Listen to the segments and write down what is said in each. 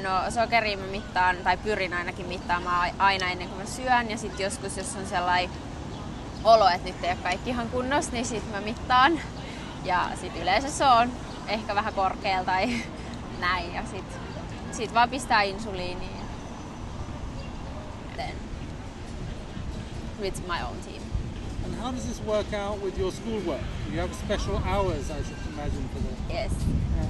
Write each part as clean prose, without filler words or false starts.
No sokeria mä mittaan, tai pyrin ainakin mittaamaan aina ennen kuin mä syön. Ja sitten joskus, jos on sellainen olo, että nyt ei ole kaikki ihan kunnossa, niin sit mä mittaan. Ja sit yleensä se on ehkä vähän korkealla tai näin. Ja sit vaan pistää insuliiniin. Then with my own team. And how does this work out with your schoolwork? You have special hours, I should imagine, for that. Yes. Yeah.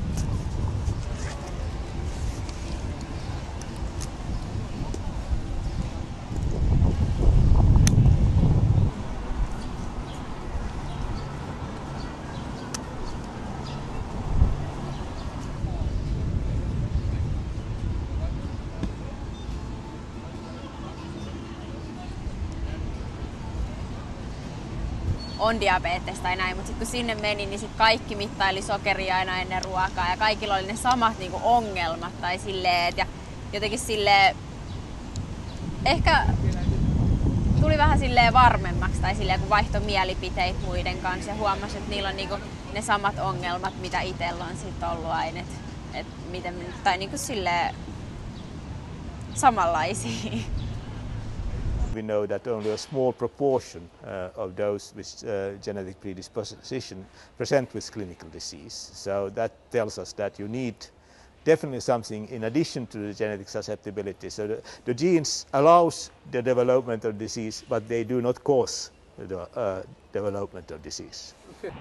On diabetes tai näin, mutta sitten kun sinne meni, niin sit kaikki mittaili sokeria aina ennen ruokaa ja kaikilla oli ne samat niinku ongelmat tai silleen, ja jotenkin silleen ehkä tuli vähän silleen varmemmaksi tai silleen kun vaihtoi mielipiteitä muiden kanssa ja huomasi, että niillä on niinku ne samat ongelmat, mitä itsellä on sit ollut aina, et miten tai niinku silleen samanlaisia. We know that only a small proportion of those with genetic predisposition present with clinical disease. So that tells us that you need definitely something in addition to the genetic susceptibility. So the genes allows the development of disease, but they do not cause the development of disease. Okay.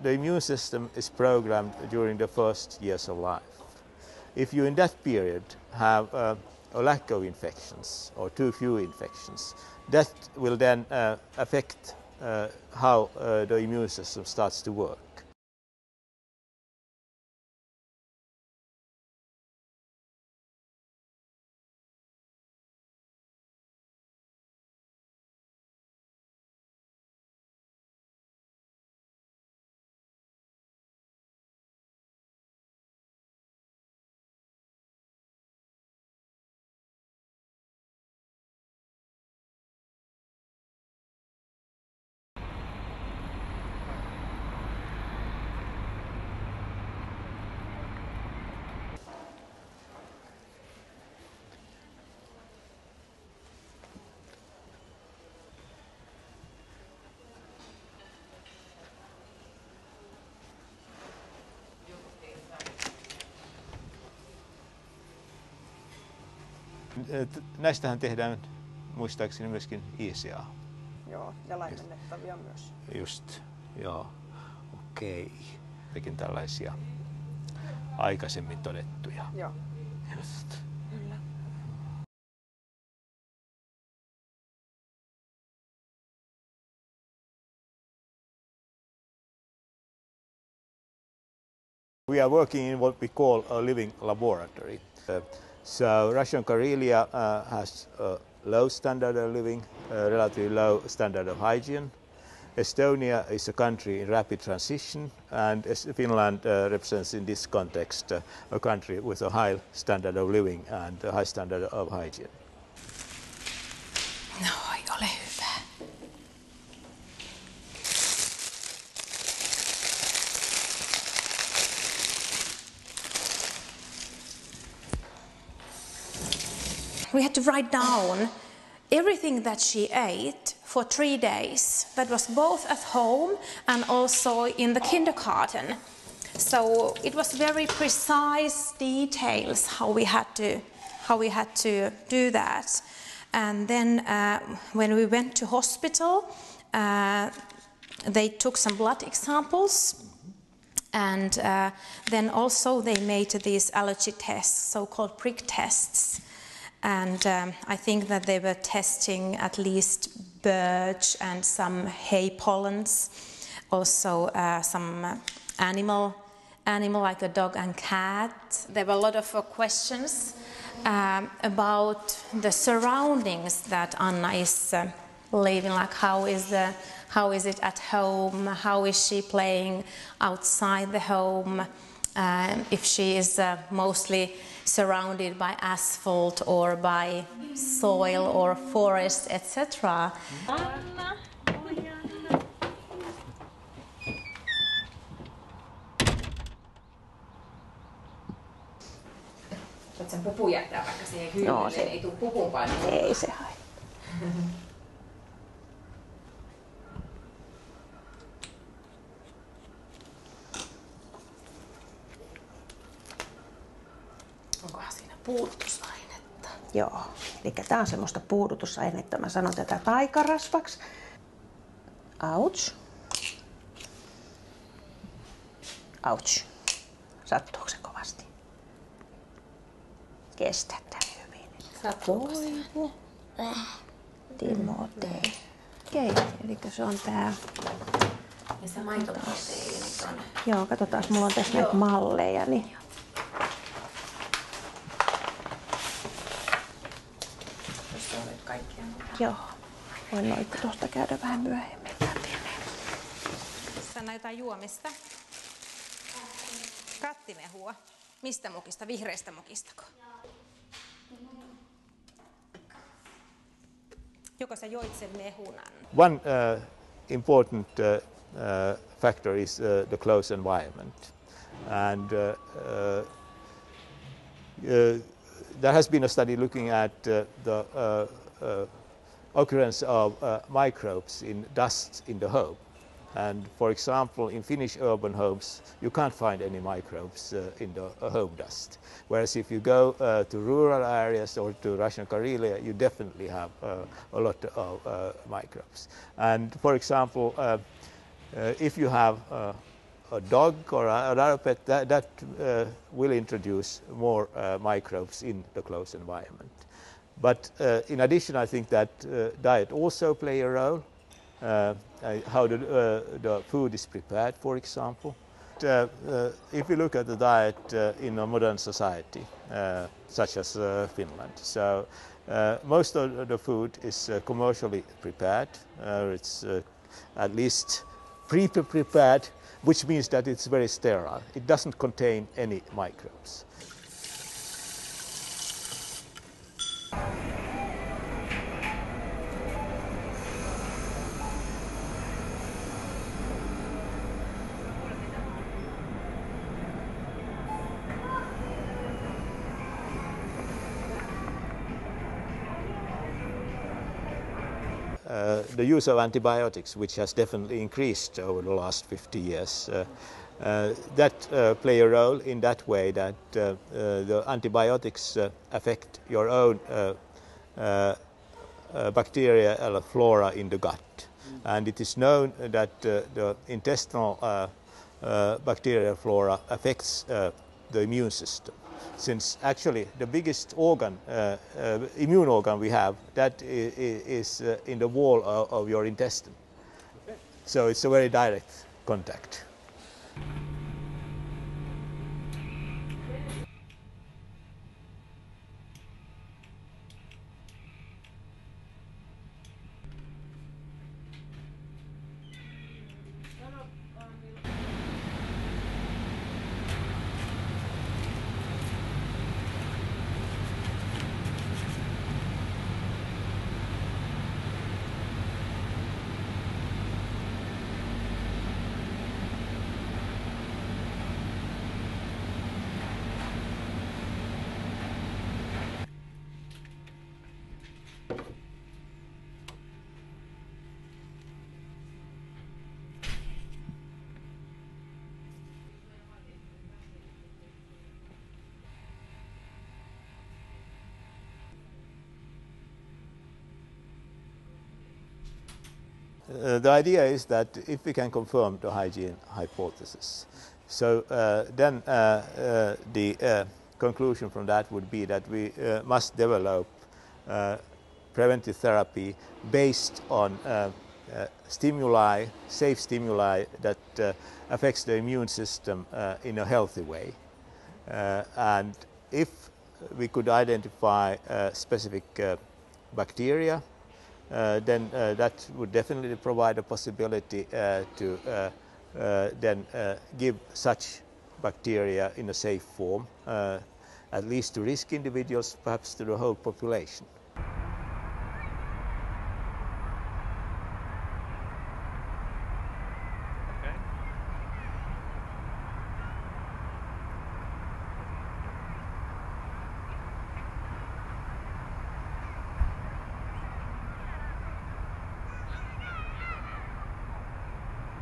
The immune system is programmed during the first years of life. If you in that period have a lack of infections or too few infections, that will then affect how the immune system starts to work. Näistähän tehdään muistaakseni myöskin ICA. Joo, ja laimennettavia myös. Just, joo, okei. Tekin tällaisia aikaisemmin todettuja. Joo. Just. Kyllä. We are working in what we call a living laboratory. So Russian Karelia has a low standard of living, a relatively low standard of hygiene. Estonia is a country in rapid transition, and Finland represents in this context a country with a high standard of living and a high standard of hygiene. No, ei ole hyvä. We had to write down everything that she ate for 3 days. That was both at home and also in the kindergarten. So it was very precise details how we had to do that. And then when we went to hospital, they took some blood examples, and then also they made these allergy tests, so-called prick tests. And I think that they were testing at least birch and some hay pollens, also some animal like a dog and cat. There were a lot of questions about the surroundings that Anna is living, like how is it at home, how is she playing outside the home, if she is mostly surrounded by asphalt or by soil or forest, etc. Anna. Voit sen pupun jättää vaikka siihen hyllylle, no, ei tule pupun painoa. Ei se haittaa. Onkohan siinä puudutusainetta? Joo, eli tää on semmoista puudutusainetta. Mä sanon tätä taikarasvaksi. Ouch. Ouch. Sattuuko se kovasti? Kestät hyvin. Sattuuko se? Timotei. Okei, eli se on tää. Ja se maitoproteiinit on. Joo, katsotaan, mulla on tässä näitä malleja. Niin. Joo, voin noita tuosta käydä vähän myöhemmin läpi. Sano jotain juomista. Kattimehua. Mistä mukista? Vihreistä mukistako? Joko sä joit sen mehunan? One important factor is the close environment. And there has been a study looking at the occurrence of microbes in dust in the home. And for example, in Finnish urban homes, you can't find any microbes in the home dust. Whereas if you go to rural areas or to Russian Karelia, you definitely have a lot of microbes. And for example, if you have a dog or another pet, that will introduce more microbes in the close environment. But in addition, I think that diet also play a role. How the food is prepared, for example. If you look at the diet in a modern society, such as Finland, so most of the food is commercially prepared. It's at least pre-prepared, which means that it's very sterile. It doesn't contain any microbes. The use of antibiotics, which has definitely increased over the last 50 years, that play a role in that way that the antibiotics affect your own bacterial flora in the gut. And it is known that the intestinal bacterial flora affects the immune system. Since actually the biggest organ, immune organ we have, that is in the wall of your intestine. So it's a very direct contact. The idea is that if we can confirm the hygiene hypothesis, so then the conclusion from that would be that we must develop preventive therapy based on stimuli, safe stimuli that affects the immune system in a healthy way. And if we could identify specific bacteria, then that would definitely provide a possibility to then give such bacteria in a safe form, at least to risk individuals, perhaps to the whole population.